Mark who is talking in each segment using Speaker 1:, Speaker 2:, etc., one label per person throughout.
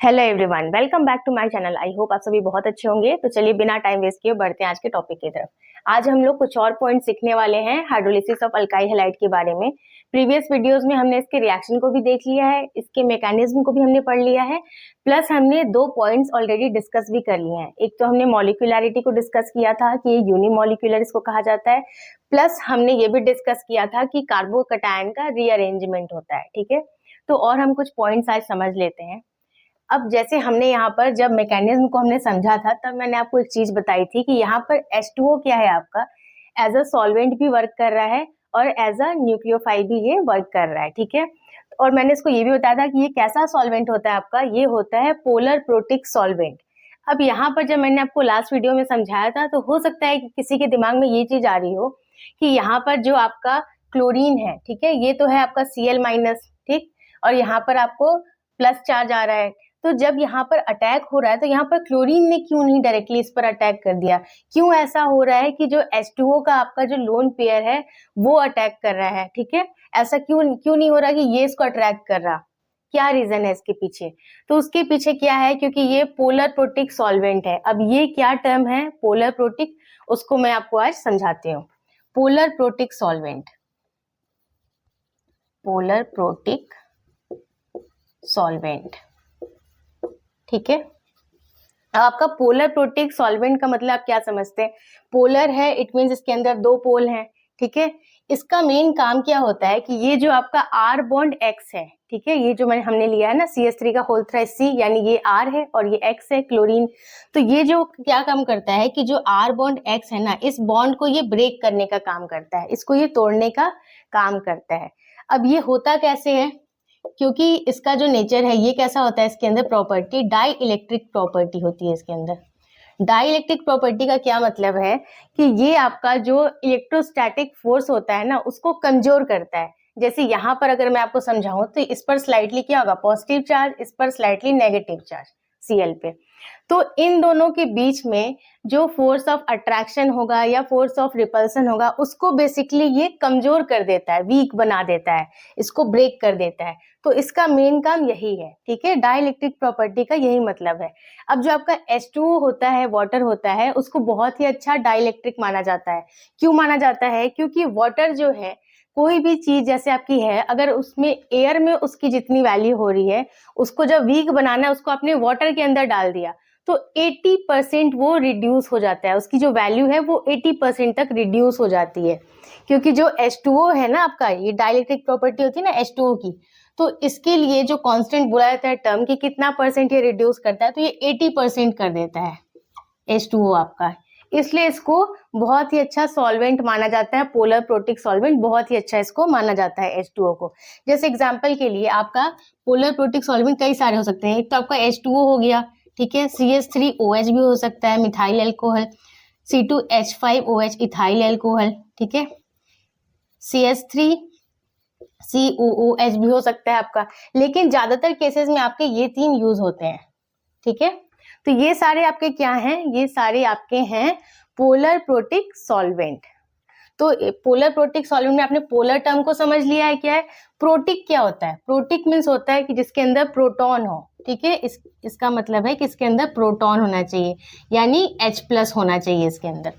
Speaker 1: Hello everyone, welcome back to my channel. I hope आप सभी बहुत अच्छे होंगे। तो चलिए बिना टाइम वेस्ट किए बढ़ते हैं आज के टॉपिक की तरफ। आज हम लोग कुछ और पॉइंट सीखने वाले हैं हाइड्रोलिसिस ऑफ अल्काइल हैलाइड के बारे में। प्रीवियस वीडियोस में हमने इसके रिएक्शन को भी देख लिया है, इसके मैकेनिज्म को भी हमने पढ़ लिया है, प्लस हमने दो पॉइंट्स ऑलरेडी डिस्कस भी कर लिए हैं। एक तो हमने मॉलिक्यूलैरिटी को डिस्कस किया था कि ये यूनिमॉलिक्यूलर इसको कहा जाता है, प्लस हमने ये भी डिस्कस किया था कि कार्बोकैटायन का रीअरेंजमेंट होता है। ठीक है, तो और हम कुछ पॉइंट्स आज समझ लेते हैं। अब जैसे हमने यहाँ पर जब मैकेनिज्म को हमने समझा था, तब मैंने आपको एक चीज बताई थी कि यहाँ पर H2O क्या है आपका, एज अ सॉल्वेंट भी वर्क कर रहा है और एज अ न्यूक्लियोफाइल भी ये वर्क कर रहा है। ठीक है, और मैंने इसको ये भी बताया था कि ये कैसा सॉल्वेंट होता है आपका, ये होता है पोलर प्रोटिक सॉल्वेंट। अब यहाँ पर जब मैंने आपको लास्ट वीडियो में समझाया था, तो हो सकता है कि किसी के दिमाग में ये चीज आ रही हो कि यहाँ पर जो आपका क्लोरीन है, ठीक है, ये तो है आपका Cl-, ठीक, और यहाँ पर आपको प्लस चार्ज आ रहा है। तो जब यहाँ पर अटैक हो रहा है, तो यहाँ पर क्लोरीन ने क्यों नहीं डायरेक्टली इस पर अटैक कर दिया? क्यों ऐसा हो रहा है कि जो H2O का आपका जो लोन पेयर है वो अटैक कर रहा है? ठीक है, ऐसा क्यों नहीं हो रहा कि ये इसको अट्रैक्ट कर रहा? क्या रीजन है इसके पीछे? तो उसके पीछे क्या है, क्योंकि ये पोलर प्रोटिक सॉल्वेंट है। अब ये क्या टर्म है पोलर प्रोटिक, उसको मैं आपको आज समझाती हूँ। Polar protic solvent, polar protic solvent, ठीक है। अब आपका पोलर प्रोटिक सॉल्वेंट का मतलब आप क्या समझते हैं? पोलर है, इट मींस इसके अंदर दो पोल हैं, ठीक है। इसका मेन काम क्या होता है कि ये जो आपका R बॉन्ड X है, ठीक है, ये जो हमने लिया है ना CH3 का होल थ्राइस C, यानी ये R है और ये X है क्लोरीन। तो ये जो क्या काम करता है कि जो R बॉन्ड X है ना, इस बॉन्ड को ये ब्रेक करने का काम करता है, इसको ये तोड़ने का काम करता है। अब ये होता कैसे है? क्योंकि इसका जो नेचर है ये कैसा होता है, इसके अंदर प्रॉपर्टी डाई इलेक्ट्रिक प्रॉपर्टी होती है इसके अंदर। डाई इलेक्ट्रिक प्रॉपर्टी का क्या मतलब है कि ये आपका जो इलेक्ट्रोस्टैटिक फोर्स होता है ना, उसको कमजोर करता है। जैसे यहाँ पर अगर मैं आपको समझाऊं, तो इस पर स्लाइटली क्या होगा, पॉजिटिव चार्ज, इस पर स्लाइटली नेगेटिव चार्ज Cl पे। तो इन दोनों के बीच में जो फोर्स ऑफ अट्रैक्शन होगा या फोर्स ऑफ रिपल्सन होगा, उसको बेसिकली ये कमजोर कर देता है, वीक बना देता है, इसको ब्रेक कर देता है। तो इसका मेन काम यही है, ठीक है, डाइलेक्ट्रिक प्रॉपर्टी का यही मतलब है। अब जो आपका H2O होता है, वाटर होता है, उसको बहुत ही अच्छा डाइलेक्ट्रिक माना जाता है। क्यों माना जाता है? क्योंकि वाटर जो है, कोई भी चीज जैसे आपकी है, अगर उसमें एयर में उसकी जितनी वैल्यू हो रही है, उसको जब वीक बनाना है, उसको आपने वाटर के अंदर डाल दिया, तो 80% वो रिड्यूस हो जाता है, उसकी जो वैल्यू है वो 80% तक रिड्यूस हो जाती है। क्योंकि जो H2O है ना आपका, ये डाइलेक्ट्रिक प्रॉपर्टी होती है ना H2O की, तो इसके लिए जो कांस्टेंट बोला जाता है टर्म की, कितना परसेंट ये रिड्यूस करता है, तो ये 80% कर देता है H2O आपका। इसलिए इसको बहुत ही अच्छा सॉल्वेंट माना जाता है, पोलर प्रोटिक सॉल्वेंट बहुत ही अच्छा इसको माना जाता है H2O को। जैसे एग्जांपल के लिए आपका पोलर प्रोटिक सॉल्वेंट कई सारे हो सकते हैं। एक तो आपका H2O हो गया, ठीक है, CH3OH भी हो सकता है, methyl alcohol, C2H5OH ethyl alcohol, ठीक है, CH3COOH भी हो सकता है आपका। लेकिन ज्यादातर केसेस में आपके ये तीन यूज होते हैं, ठीक है। तो ये सारे आपके क्या हैं? ये सारे आपके हैं पोलर प्रोटिक सॉल्वेंट। तो पोलर प्रोटिक सॉल्वेंट में आपने पोलर टर्म को समझ लिया है क्या है। प्रोटिक क्या होता है? प्रोटिक मीन्स होता है कि जिसके अंदर प्रोटॉन हो, ठीक है, इसका मतलब है कि इसके अंदर प्रोटॉन होना चाहिए, यानी H+ होना चाहिए इसके अंदर,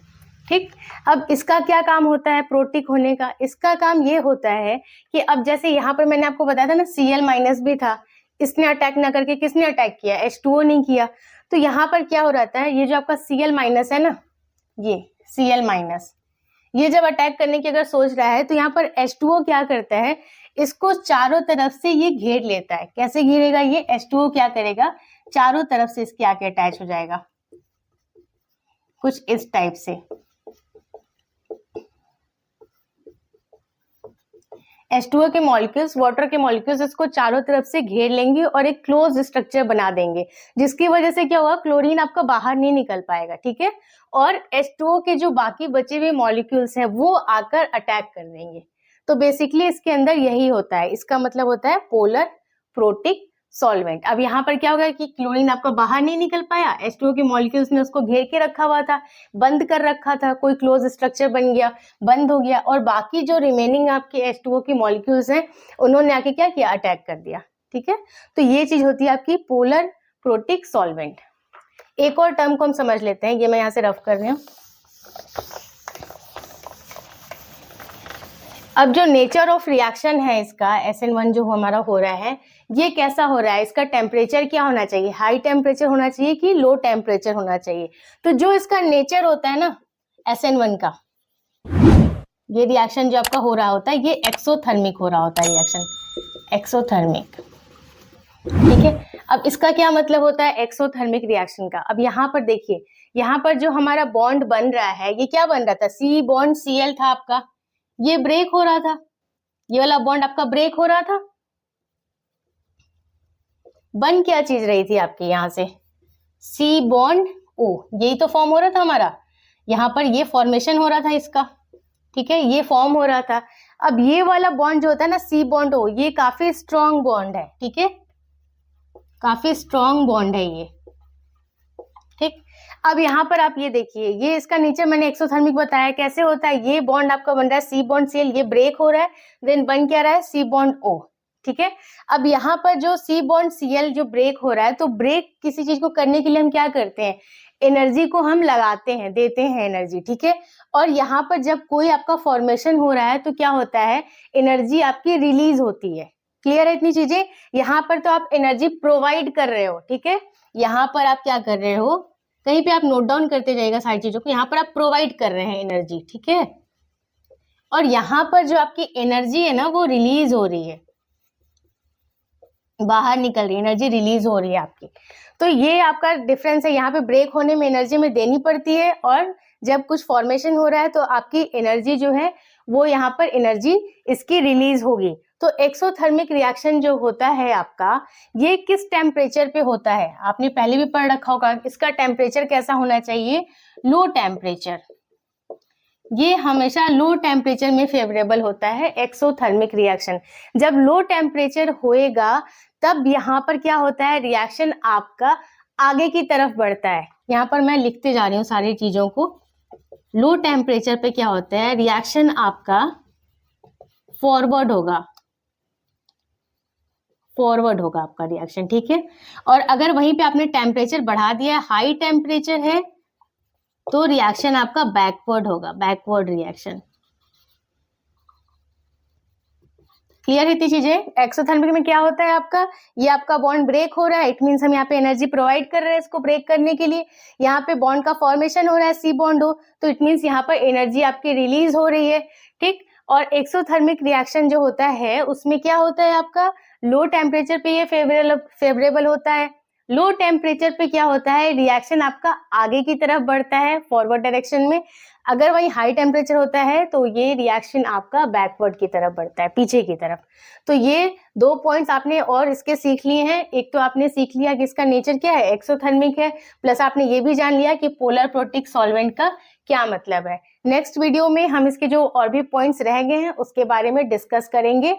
Speaker 1: ठीक। अब इसका क्या काम होता है प्रोटिक होने का? इसका काम ये होता है कि अब जैसे यहाँ पर मैंने आपको बताया था ना, Cl- भी था, इसने अटैक ना करके किसने अटैक किया? H2O नहीं किया। तो यहाँ पर क्या हो रहता है, ये जो आपका Cl- है ना, ये Cl-, ये जब अटैक करने की अगर सोच रहा है, तो यहाँ पर H2O क्या करता है, इसको चारों तरफ से ये घेर लेता है। कैसे घेरेगा? ये H2O क्या करेगा, चारों तरफ से इसके आके अटैच हो जाएगा, कुछ इस टाइप से। H2O के मॉलिक्यूल्स, वाटर के मॉलिक्यूल्स इसको चारों तरफ से घेर लेंगे और एक क्लोज स्ट्रक्चर बना देंगे, जिसकी वजह से क्या होगा, क्लोरीन आपका बाहर नहीं निकल पाएगा, ठीक है, और H2O के जो बाकी बचे हुए मॉलिक्यूल्स हैं वो आकर अटैक कर देंगे। तो बेसिकली इसके अंदर यही होता है, इसका मतलब होता है पोलर प्रोटिक सॉल्वेंट। अब यहाँ पर क्या होगा कि क्लोरीन आपका बाहर नहीं निकल पाया, H2O के मॉलिक्यूल्स ने उसको घेर के रखा हुआ था, बंद कर रखा था, कोई क्लोज स्ट्रक्चर बन गया, बंद हो गया, और बाकी जो रिमेनिंग आपके H2O की मॉलिक्यूल्स हैं, उन्होंने आके क्या किया, अटैक कर दिया, ठीक है। तो ये चीज होती है आपकी पोलर प्रोटिक सॉल्वेंट। एक और टर्म को हम समझ लेते हैं, ये मैं यहाँ से रफ कर रही हूँ। अब जो नेचर ऑफ रिएक्शन है इसका SN1 जो हमारा हो रहा है, ये कैसा हो रहा है, इसका टेम्परेचर क्या होना चाहिए, हाई टेम्परेचर होना चाहिए कि लो टेम्परेचर होना चाहिए। तो जो इसका नेचर होता है ना SN1 का, ये रिएक्शन जो आपका हो रहा होता है ये एक्सोथर्मिक हो रहा होता है, रिएक्शन एक्सोथर्मिक, ठीक है। अब इसका क्या मतलब होता है एक्सोथर्मिक रिएक्शन का। अब यहाँ पर देखिए, यहाँ पर जो हमारा बॉन्ड बन रहा है ये क्या बन रहा था, C बॉन्ड Cl था आपका, ये ब्रेक हो रहा था, ये वाला बॉन्ड आपका ब्रेक हो रहा था। बन क्या चीज रही थी आपकी यहाँ से, C बॉन्ड O, यही तो फॉर्म हो रहा था हमारा, यहाँ पर ये फॉर्मेशन हो रहा था इसका, ठीक है, ये फॉर्म हो रहा था। अब ये वाला बॉन्ड जो होता है ना C बॉन्ड O, ये काफी स्ट्रॉन्ग बॉन्ड है, ठीक है, काफी स्ट्रॉन्ग बॉन्ड है ये, ठीक। अब यहाँ पर आप ये देखिए, ये इसका नेचर मैंने एक्सोथर्मिक बताया कैसे होता है। ये बॉन्ड आपका बन रहा है C बॉन्ड Cl, ये ब्रेक हो रहा है, देन बन क्या रहा है C बॉन्ड O, ठीक है। अब यहाँ पर जो C बॉन्ड Cl जो ब्रेक हो रहा है, तो ब्रेक किसी चीज को करने के लिए हम क्या करते हैं, एनर्जी को हम लगाते हैं, देते हैं एनर्जी, ठीक है। और यहाँ पर जब कोई आपका फॉर्मेशन हो रहा है तो क्या होता है, एनर्जी आपकी रिलीज होती है। क्लियर है इतनी चीजें। यहाँ पर तो आप एनर्जी प्रोवाइड कर रहे हो, ठीक है, यहाँ पर आप क्या कर रहे हो, कहीं पे आप नोट डाउन करते जाइएगा सारी चीजों को। यहाँ पर आप प्रोवाइड कर रहे हैं एनर्जी, ठीक है, और यहाँ पर जो आपकी एनर्जी है ना वो रिलीज हो रही है, बाहर निकल रही है, एनर्जी रिलीज हो रही है आपकी। तो ये आपका डिफरेंस है, यहाँ पे ब्रेक होने में एनर्जी में देनी पड़ती है, और जब कुछ फॉर्मेशन हो रहा है तो आपकी एनर्जी जो है वो यहाँ पर एनर्जी इसकी रिलीज होगी। तो एक्सोथर्मिक रिएक्शन जो होता है आपका, ये किस टेम्परेचर पे होता है, आपने पहले भी पढ़ रखा होगा। इसका टेम्परेचर कैसा होना चाहिए, लो टेम्परेचर, ये हमेशा लो टेम्परेचर में फेवरेबल होता है एक्सोथर्मिक रिएक्शन। जब लो टेम्परेचर होएगा तब यहाँ पर क्या होता है, रिएक्शन आपका आगे की तरफ बढ़ता है। यहाँ पर मैं लिखते जा रही हूँ सारी चीजों को। लो टेम्परेचर पे क्या होता है, रिएक्शन आपका फॉरवर्ड होगा, फॉरवर्ड होगा आपका रिएक्शन, ठीक है। और अगर वहीं पे आपने टेम्परेचर बढ़ा दिया है, हाई टेम्परेचर है, तो रिएक्शन आपका बैकवर्ड होगा, बैकवर्ड रिएक्शन। क्लियर है इतनी चीजें। एक्सोथर्मिक में क्या होता है आपका, ये आपका बॉन्ड ब्रेक हो रहा है, इट मींस हम यहाँ पे एनर्जी प्रोवाइड कर रहे हैं इसको ब्रेक करने के लिए। यहाँ पे बॉन्ड का फॉर्मेशन हो रहा है C बॉन्ड हो, तो इट मींस यहाँ पर एनर्जी आपकी रिलीज हो रही है, ठीक। और एक्सोथर्मिक रिएक्शन जो होता है उसमें क्या होता है आपका, लो टेम्परेचर पे ये फेवरेबल होता है। लो टेम्परेचर पे क्या होता है, रिएक्शन आपका आगे की तरफ बढ़ता है, फॉरवर्ड डायरेक्शन में। अगर वही हाई टेम्परेचर होता है तो ये रिएक्शन आपका बैकवर्ड की तरफ बढ़ता है, पीछे की तरफ। तो ये दो पॉइंट्स आपने और इसके सीख लिए हैं। एक तो आपने सीख लिया कि इसका नेचर क्या है, एक्सोथर्मिक है, प्लस आपने ये भी जान लिया कि पोलर प्रोटिक सॉल्वेंट का क्या मतलब है। नेक्स्ट वीडियो में हम इसके जो और भी पॉइंट्स रह गए हैं उसके बारे में डिस्कस करेंगे।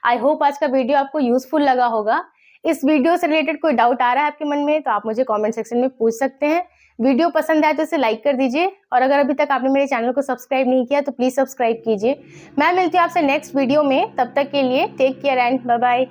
Speaker 1: आई होप आज का वीडियो आपको यूजफुल लगा होगा। इस वीडियो से रिलेटेड कोई डाउट आ रहा है आपके मन में तो आप मुझे कमेंट सेक्शन में पूछ सकते हैं। वीडियो पसंद आए तो इसे लाइक कर दीजिए, और अगर अभी तक आपने मेरे चैनल को सब्सक्राइब नहीं किया तो प्लीज सब्सक्राइब कीजिए। मैं मिलती हूँ आपसे नेक्स्ट वीडियो में, तब तक के लिए take care and bye bye.